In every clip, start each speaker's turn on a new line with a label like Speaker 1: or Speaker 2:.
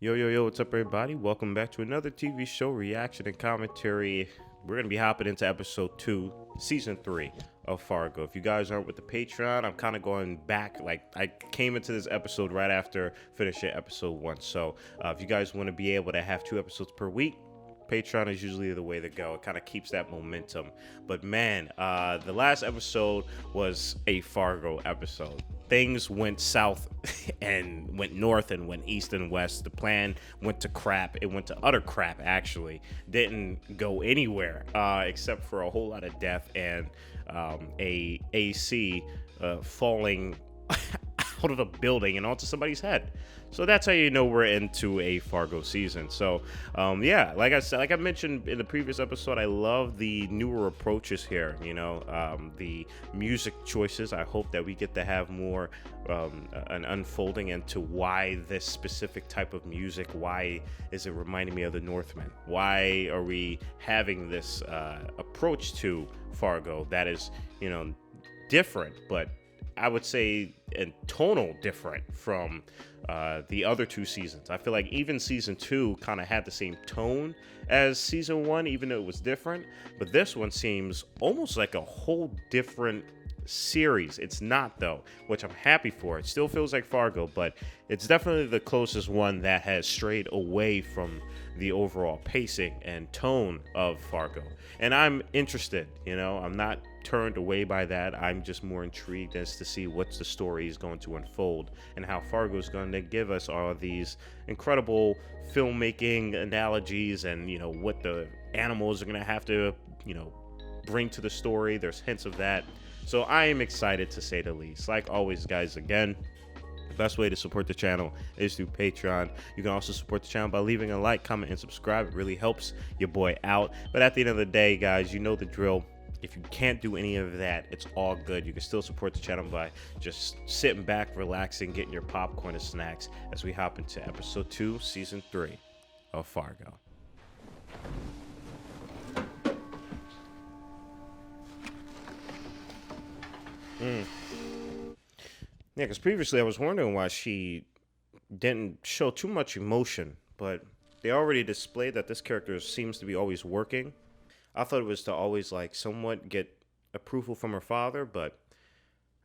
Speaker 1: Yo, what's up, everybody? Welcome back to another TV show reaction and commentary. We're going to be hopping into episode 2, season 3 of Fargo. If you guys aren't with the Patreon, I'm kind of going back. Like, I came into this episode right after finishing episode 1. So, if you guys want to be able to have 2 episodes per week, Patreon is usually the way to go. It kind of keeps that momentum. But man, the last episode was a Fargo episode. Things went south and went north and went east and west. The plan went to crap. It went to utter crap, actually. Didn't go anywhere except for a whole lot of death and a AC falling out of the building and onto somebody's head. So that's how you know we're into a Fargo season. So yeah, like I said, like I mentioned in the previous episode, I love the newer approaches here. You know, the music choices. I hope that we get to have more an unfolding into why this specific type of music. Why is it reminding me of the Northman? Why are we having this approach to Fargo that is, you know, different, but I would say and tonal different from the other 2 seasons. I feel like even season 2 kind of had the same tone as season 1, even though it was different. But this one seems almost like a whole different series. It's not, though, which I'm happy for. It still feels like Fargo, but it's definitely the closest one that has strayed away from the overall pacing and tone of Fargo. And I'm interested, you know, I'm not turned away by that. I'm just more intrigued as to see what the story is going to unfold and how Fargo is going to give us all these incredible filmmaking analogies and, you know, what the animals are going to have to, you know, bring to the story. There's hints of that. So I am excited, to say the least. Like always, guys, again, the best way to support the channel is through Patreon. You can also support the channel by leaving a like, comment, and subscribe. It really helps your boy out. But at the end of the day, guys, you know the drill. If you can't do any of that, it's all good. You can still support the channel by just sitting back, relaxing, getting your popcorn and snacks as we hop into episode 2, season 3 of Fargo. Yeah, because previously I was wondering why she didn't show too much emotion, but they already displayed that this character seems to be always working. I thought it was to always, like, somewhat get approval from her father, but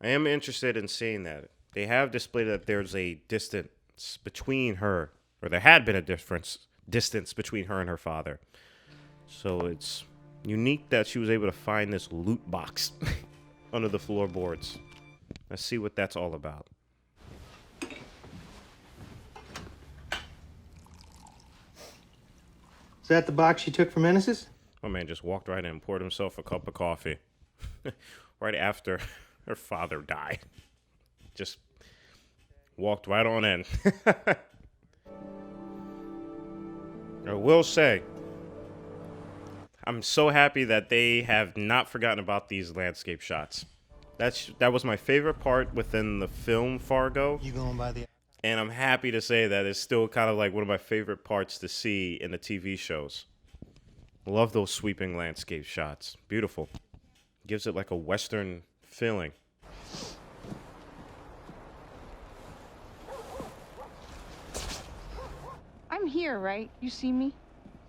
Speaker 1: I am interested in seeing that. They have displayed that there's a distance between her, or there had been a distance between her and her father. So it's unique that she was able to find this loot box under the floorboards. Let's see what that's all about.
Speaker 2: Is that the box you took from Ennis's?
Speaker 1: My man just walked right in and poured himself a cup of coffee right after her father died. Just walked right on in. I will say, I'm so happy that they have not forgotten about these landscape shots. That was my favorite part within the film Fargo.
Speaker 2: You going by the...
Speaker 1: And I'm happy to say that it's still kind of like one of my favorite parts to see in the TV shows. Love those sweeping landscape shots. Beautiful. Gives it like a Western feeling.
Speaker 3: I'm here, right? You see me?
Speaker 2: Is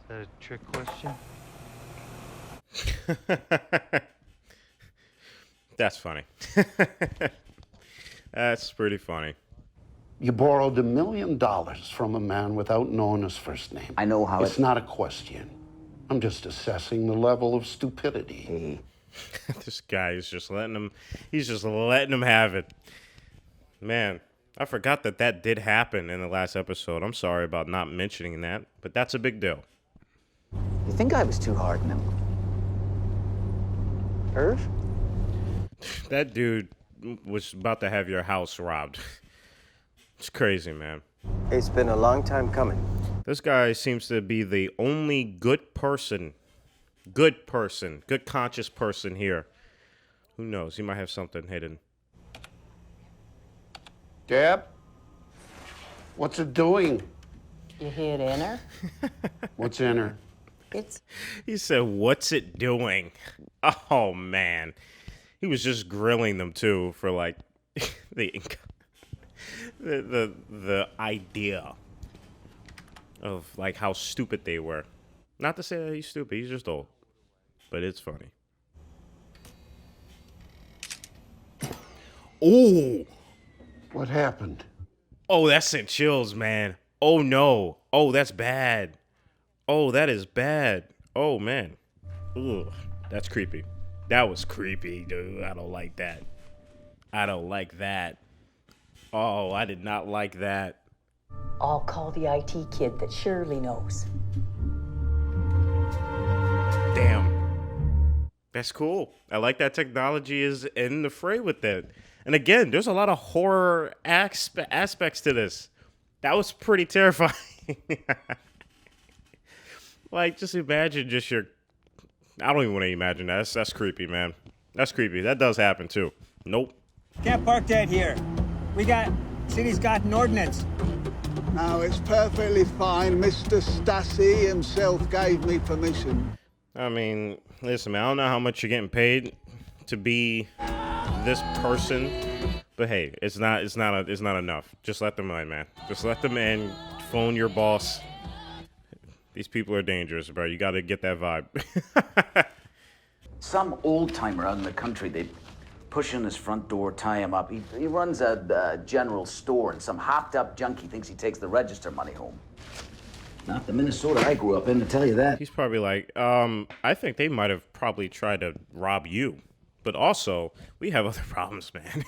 Speaker 2: that a trick question?
Speaker 1: That's funny. That's pretty funny.
Speaker 4: You borrowed $1 million from a man without knowing his first name.
Speaker 5: I know how
Speaker 4: it's not a question. I'm just assessing the level of stupidity.
Speaker 1: This guy is just he's just letting him have it. Man, I forgot that did happen in the last episode. I'm sorry about not mentioning that, but that's a big deal.
Speaker 5: You think I was too hard on him? Irv?
Speaker 1: That dude was about to have your house robbed. It's crazy, man.
Speaker 6: It's been a long time coming.
Speaker 1: This guy seems to be the only good conscious person here. Who knows? He might have something hidden.
Speaker 4: Deb? What's it doing?
Speaker 7: You hit enter?
Speaker 4: What's in her?
Speaker 1: He said, "What's it doing?" Oh, man. He was just grilling them, too, for, like, the idea of like how stupid they were. Not to say that he's stupid, he's just old. But it's funny. Oh!
Speaker 4: What happened?
Speaker 1: Oh, that sent chills, man. Oh, no. Oh, that's bad. Oh, that is bad. Oh, man. Ugh, that's creepy. That was creepy, dude. I don't like that. I don't like that. Oh, I did not like that.
Speaker 7: I'll call the IT kid that Shirley knows.
Speaker 1: Damn. That's cool. I like that technology is in the fray with that. And again, there's a lot of horror aspects to this. That was pretty terrifying. Like, just imagine just your... I don't even want to imagine that. That's creepy, man. That's creepy. That does happen, too. Nope.
Speaker 8: Can't park that here. City's got an ordinance.
Speaker 9: No, it's perfectly fine. Mr. Stassi himself gave me permission.
Speaker 1: I mean, listen, man, I don't know how much you're getting paid to be this person, but hey, it's not enough. Just let them in, man. Just let them in. Phone your boss. These people are dangerous, bro. You got to get that vibe.
Speaker 5: Some old timer out in the country, they push in his front door, tie him up. He runs a general store, and some hopped up junkie thinks he takes the register money home. Not the Minnesota I grew up in, to tell you that.
Speaker 1: He's probably like, I think they might have probably tried to rob you. But also, we have other problems, man.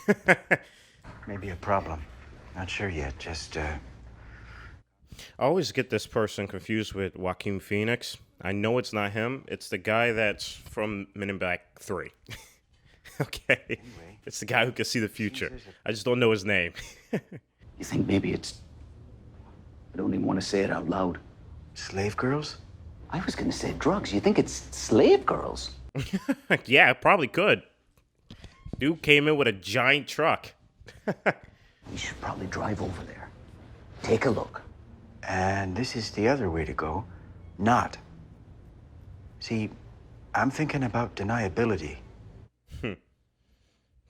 Speaker 10: Maybe a problem. Not sure yet. Just,
Speaker 1: I always get this person confused with Joaquin Phoenix. I know it's not him. It's the guy that's from Men in Black 3. Okay? Anyway, it's the guy who can see the future. I just don't know his name.
Speaker 5: You think maybe it's... I don't even want to say it out loud.
Speaker 10: slave girls?
Speaker 5: I was going to say drugs. You think it's slave girls?
Speaker 1: Yeah, it probably could. Dude came in with a giant truck.
Speaker 5: We should probably drive over there. Take a look.
Speaker 10: And this is the other way to go. Not. See, I'm thinking about deniability.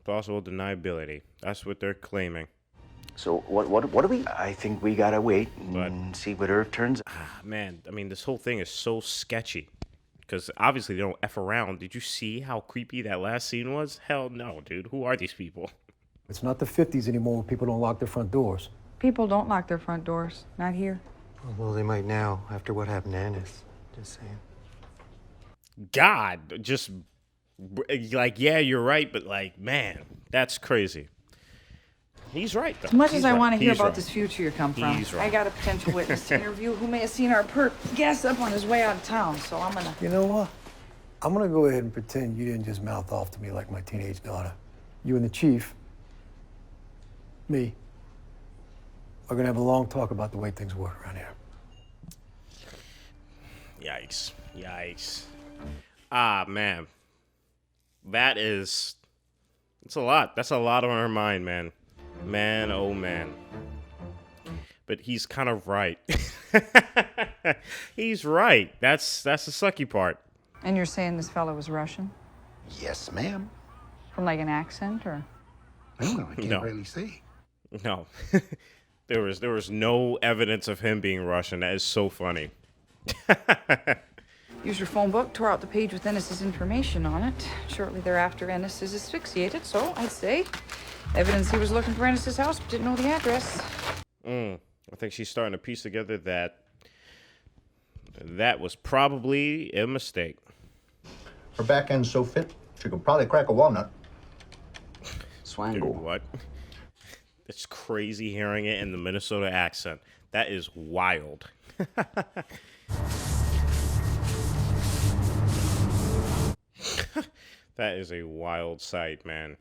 Speaker 1: Possible deniability. That's what they're claiming.
Speaker 5: So what do we...
Speaker 10: I think we gotta wait and see what Irv turns.
Speaker 1: Man, I mean, this whole thing is so sketchy. Because obviously they don't F around. Did you see how creepy that last scene was? Hell no, dude. Who are these people?
Speaker 11: It's not the 50s anymore where people don't lock their front doors.
Speaker 3: People don't lock their front doors. Not here.
Speaker 2: Well, they might now, after what happened to Ennis. Just saying.
Speaker 1: God, just like, yeah, you're right, but like, man, that's crazy. He's right, though.
Speaker 3: As much
Speaker 1: He's
Speaker 3: as I
Speaker 1: right.
Speaker 3: want to hear
Speaker 1: He's
Speaker 3: about
Speaker 1: right.
Speaker 3: this future you come from,
Speaker 1: He's right.
Speaker 3: I got a potential witness to interview who may have seen our perp gas up on his way out of town, so I'm gonna...
Speaker 11: You know what? I'm gonna go ahead and pretend you didn't just mouth off to me like my teenage daughter. You and the chief, me, are gonna have a long talk about the way things work around here.
Speaker 1: Yikes. Yikes. Ah, man. That is... It's a lot. That's a lot on her mind, man. Man, oh, man. But he's kind of right. He's right. That's the sucky part.
Speaker 3: And you're saying this fellow was Russian?
Speaker 4: Yes, ma'am.
Speaker 3: From like an accent, or?
Speaker 4: Well, I can't
Speaker 1: No.
Speaker 4: really say.
Speaker 1: No. There was no evidence of him being Russian. That is so funny.
Speaker 3: Used your phone book, tore out the page with Ennis's information on it. Shortly thereafter, Ennis is asphyxiated, so I'd say evidence he was looking for Ennis's house, but didn't know the address.
Speaker 1: I think she's starting to piece together that was probably a mistake.
Speaker 12: Her back end's so fit, she could probably crack a walnut.
Speaker 1: Dude, what? It's crazy hearing it in the Minnesota accent. That is wild. That is a wild sight, man.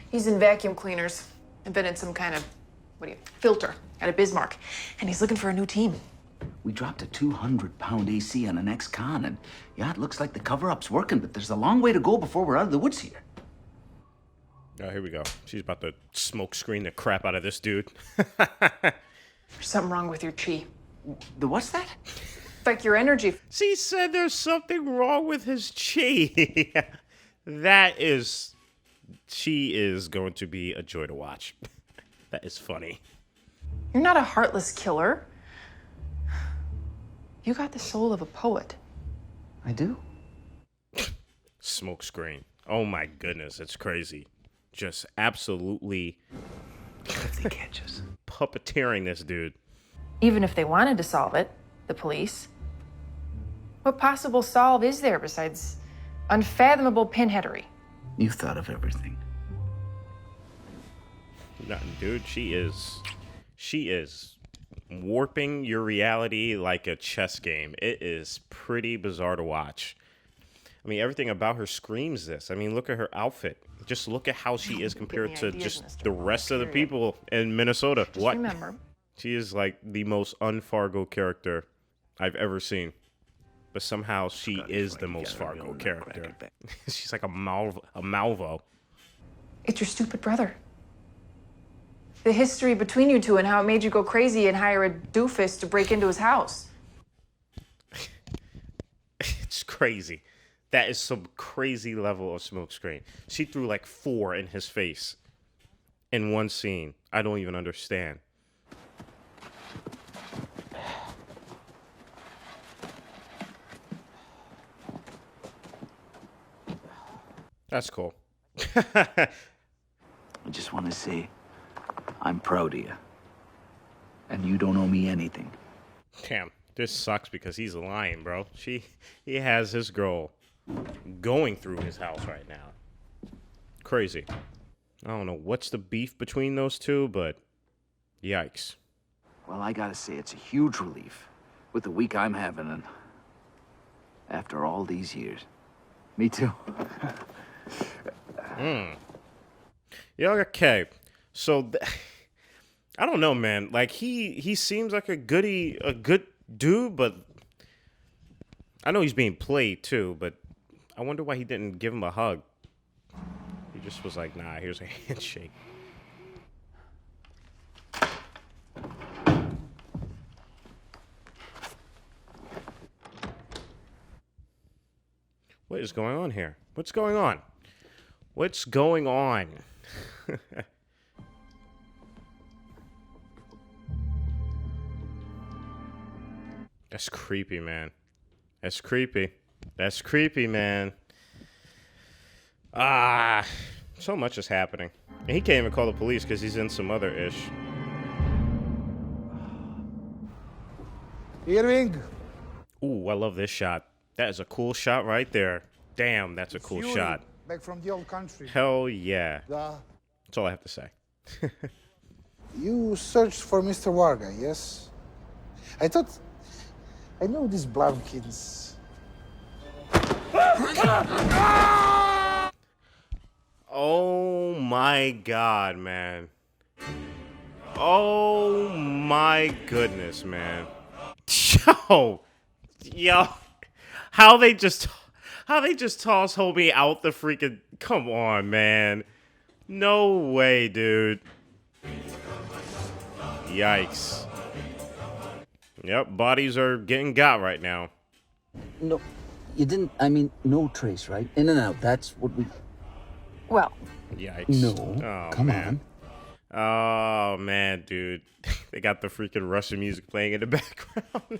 Speaker 13: He's in vacuum cleaners, invented some kind of, filter out of Bismarck, and he's looking for a new team.
Speaker 5: We dropped a 200-pound AC on an ex-con, and yeah, it looks like the cover-up's working, but there's a long way to go before we're out of the woods here.
Speaker 1: Oh, here we go. She's about to smoke screen the crap out of this dude.
Speaker 13: There's something wrong with your chi.
Speaker 5: The what's that?
Speaker 13: Like your energy.
Speaker 1: She said there's something wrong with his chi. She is going to be a joy to watch. That is funny.
Speaker 13: You're not a heartless killer. You got the soul of a poet.
Speaker 5: I do.
Speaker 1: Smoke screen. Oh my goodness, it's crazy. Just absolutely
Speaker 5: If they catch us.
Speaker 1: puppeteering this dude.
Speaker 13: Even if they wanted to solve it, the police, what possible solve is there besides unfathomable pinheadery?
Speaker 5: You thought of everything.
Speaker 1: Nothing, dude. She is warping your reality like a chess game. It is pretty bizarre to watch. I mean, everything about her screams this. I mean, look at her outfit. Just look at how she is compared to just the rest of the people in Minnesota.
Speaker 13: Just remember.
Speaker 1: She is like the most un-Fargo character I've ever seen. But somehow she is the most Fargo character. She's like a Malvo.
Speaker 13: It's your stupid brother. The history between you two and how it made you go crazy and hire a doofus to break into his house.
Speaker 1: It's crazy. That is some crazy level of smokescreen. She threw like 4 in his face in one scene. I don't even understand. That's cool.
Speaker 5: I just want to say I'm proud of you. And you don't owe me anything.
Speaker 1: Damn, this sucks because he's lying, bro. He has his girl going through his house right now. Crazy. I don't know what's the beef between those two, but yikes.
Speaker 5: Well, I gotta say, it's a huge relief with the week I'm having, and after all these years. Me too.
Speaker 1: Yeah, okay. So, I don't know, man. Like, he seems like a good dude, but I know he's being played, too, but I wonder why he didn't give him a hug. He just was like, nah, here's a handshake. What is going on here? What's going on? What's going on? That's creepy, man. That's creepy. That's creepy, man. So much is happening. And he can't even call the police because he's in some other ish.
Speaker 9: Irving.
Speaker 1: Ooh, I love this shot. That is a cool shot right there. Damn, that's a cool shot.
Speaker 9: Back from the old country.
Speaker 1: Hell yeah. That's all I have to say.
Speaker 9: You searched for Mr. Varga, yes? I thought... I know these Blavkins.
Speaker 1: Oh my god, man. Oh my goodness, man. Yo. How they just toss Hobie out the freaking... Come on, man. No way, dude. Yikes. Yep, bodies are getting got right now.
Speaker 5: No, you didn't. I mean, no trace, right? In and out. That's what we.
Speaker 13: Well.
Speaker 1: Yikes.
Speaker 5: No. Come on.
Speaker 1: Oh, man, dude. They got the freaking Russian music playing in the background.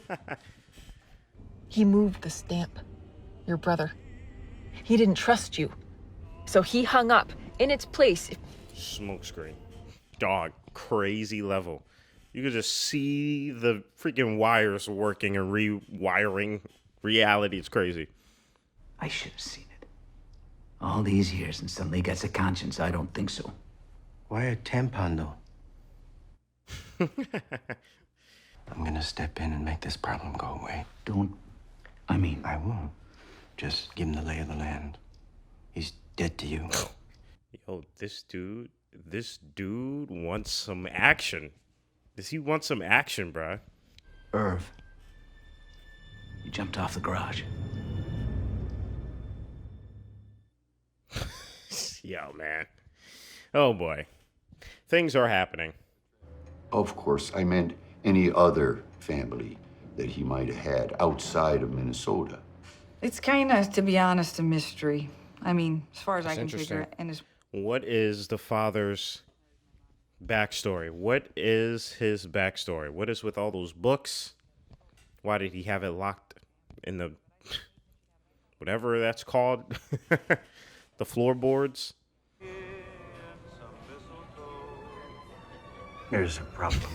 Speaker 13: He moved the stamp. Your brother. He didn't trust you. So he hung up in its place.
Speaker 1: Smoke screen. Dog. Crazy level. You could just see the freaking wires working and rewiring reality. It's crazy.
Speaker 5: I should have seen it. All these years and suddenly gets a conscience. I don't think so.
Speaker 10: Why a tampon, though? I'm gonna step in and make this problem go away.
Speaker 5: Don't. I mean...
Speaker 10: I won't. Just give him the lay of the land. He's dead to you.
Speaker 1: Yo, this dude wants some action. Does he want some action, bruh?
Speaker 5: Irv. You jumped off the garage.
Speaker 1: Yo, man. Oh, boy. Things are happening.
Speaker 4: Of course, I meant any other family that he might have had outside of Minnesota.
Speaker 3: It's kind of, to be honest, a mystery. I mean, as far as I can figure it. And
Speaker 1: what is the father's backstory? What is his backstory? What is with all those books? Why did he have it locked in the whatever that's called? The floorboards?
Speaker 10: Here's a problem.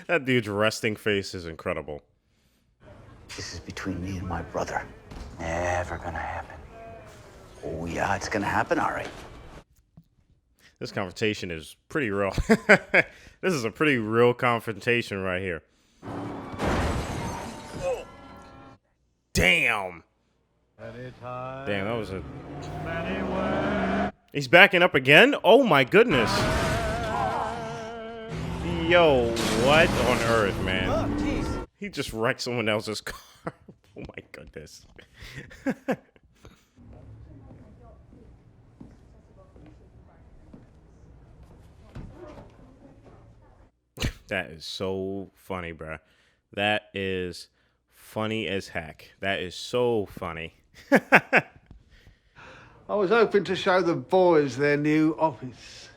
Speaker 1: That dude's resting face is incredible.
Speaker 5: This is between me and my brother. Never gonna happen. Oh, yeah, it's gonna happen, all right.
Speaker 1: This confrontation is pretty real. This is a pretty real confrontation right here. Damn. Damn, that was a... He's backing up again? Oh my goodness. Yo, what on earth, man?
Speaker 8: Oh,
Speaker 1: He just wrecked someone else's car. Oh my goodness. That is so funny, bruh. That is funny as heck. That is so funny.
Speaker 14: I was hoping to show the boys their new office.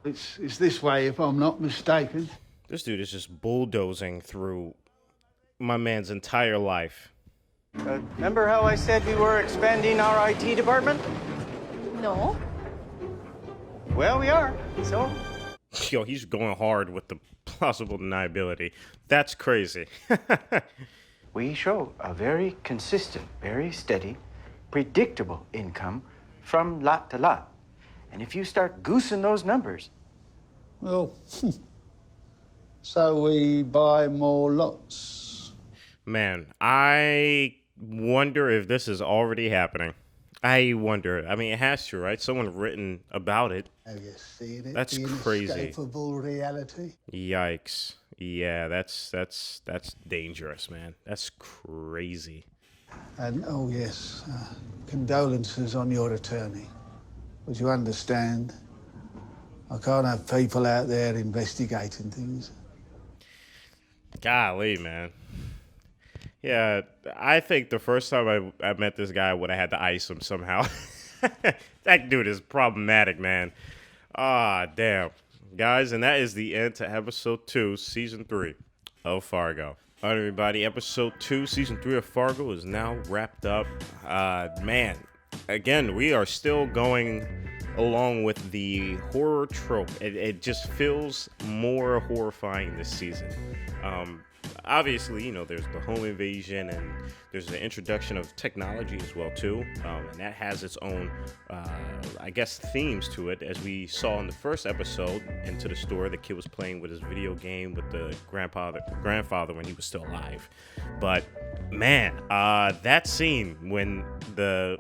Speaker 14: It's this way, if I'm not mistaken.
Speaker 1: This dude is just bulldozing through my man's entire life.
Speaker 10: Remember how I said we were expanding our IT department?
Speaker 13: No.
Speaker 10: Well, we are. So?
Speaker 1: Yo, he's going hard with the plausible deniability. That's crazy.
Speaker 10: We show a very consistent, very steady, predictable income from lot to lot. And if you start goosing those numbers...
Speaker 14: Well, so we buy more lots.
Speaker 1: Man, I wonder if this is already happening. I wonder. I mean, it has to, right? Someone written about it.
Speaker 14: Have you seen it?
Speaker 1: That's
Speaker 14: The
Speaker 1: crazy.
Speaker 14: inescapable reality.
Speaker 1: Yikes. Yeah, that's dangerous, man. That's crazy.
Speaker 14: And, oh yes, condolences on your attorney. But you understand, I can't have people out there investigating things.
Speaker 1: Golly, man. Yeah, I think the first time I met this guy, I would have had to ice him somehow. That dude is problematic, man. Ah, damn. Guys, and that is the end to episode 2, season 3 of Fargo. All right, everybody, episode 2, season 3 of Fargo is now wrapped up. Man, again, we are still going along with the horror trope. It just feels more horrifying this season. Obviously, you know, there's the home invasion and there's the introduction of technology as well, too. And that has its own, I guess, themes to it. As we saw in the first episode, Into the Store, the kid was playing with his video game with the grandfather when he was still alive. But, man, that scene when the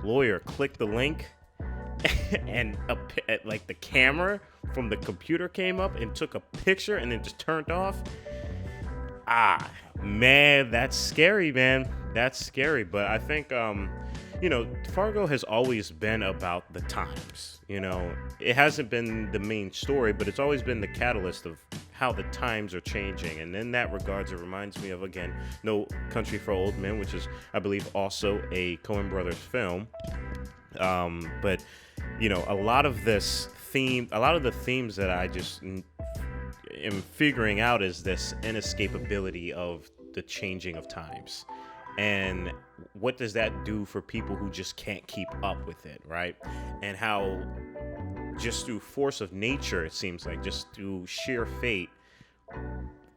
Speaker 1: lawyer clicked the link and like the camera from the computer came up and took a picture and then just turned off. Man, that's scary, man. That's scary. But I think, you know, Fargo has always been about the times. You know, it hasn't been the main story, but it's always been the catalyst of how the times are changing. And in that regards, it reminds me of, again, No Country for Old Men, which is, I believe, also a Coen Brothers film. But, you know, a lot of the themes that I just am figuring out is this inescapability of the changing of times. And what does that do for people who just can't keep up with it, right? And how just through force of nature, it seems like, just through sheer fate,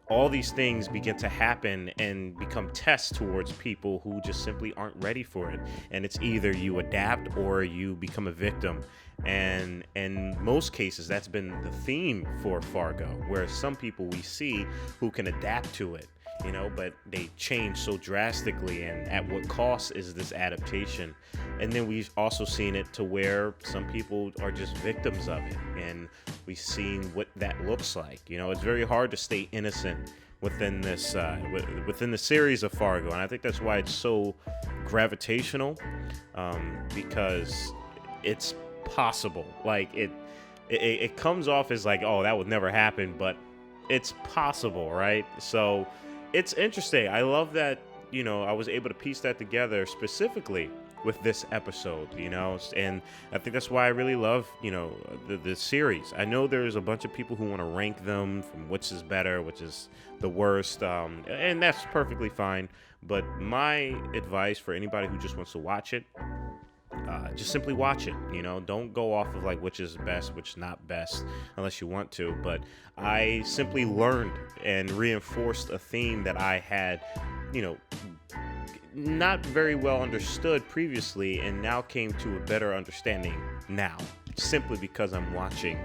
Speaker 1: all these things begin to happen and become tests towards people who just simply aren't ready for it. And it's either you adapt or you become a victim. And in most cases, that's been the theme for Fargo, where some people we see who can adapt to it, you know, but they change so drastically. And at what cost is this adaptation? And then we've also seen it to where some people are just victims of it. And we've seen what that looks like. You know, it's very hard to stay innocent within this, within the series of Fargo. And I think that's why it's so gravitational, because it's possible. Like it comes off as like, oh, that would never happen, but it's possible, right? So it's interesting. I love that, you know, I was able to piece that together specifically with this episode, and I think that's why I really love, the series. I know there's a bunch of people who want to rank them from which is better, which is the worst, and that's perfectly fine. But my advice for anybody who just wants to watch it, just simply watch it. Don't go off of like which is best, which not best, unless you want to. But I simply learned and reinforced a theme that I had, not very well understood previously, and now came to a better understanding now, simply because I'm watching,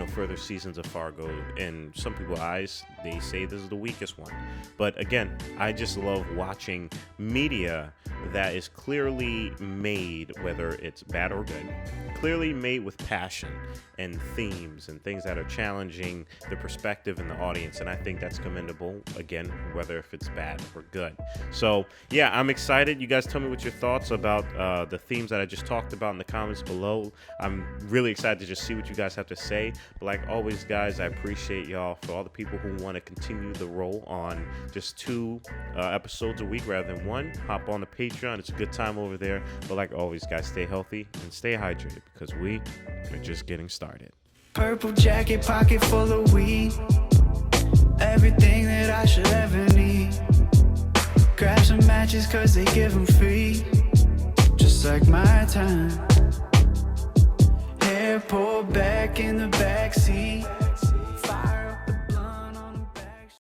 Speaker 1: further seasons of Fargo. In some people's eyes, they say this is the weakest one. But again, I just love watching media that is clearly made, whether it's bad or good, clearly made with passion and themes and things that are challenging the perspective and the audience. And I think that's commendable, again, whether if it's bad or good. So yeah, I'm excited. You guys tell me what your thoughts about the themes that I just talked about in the comments below. I'm really excited to just see what you guys have to say. But like always, guys, I appreciate y'all. For all the people who want to continue the roll on just 2 episodes a week rather than 1, hop on the Patreon. It's a good time over there. But like always, guys, stay healthy and stay hydrated, because we are just getting started.
Speaker 15: Purple jacket, pocket full of weed. Everything that I should ever need. Grab some matches cause they give them free. Just like my time. Hair pulled back in the backseat.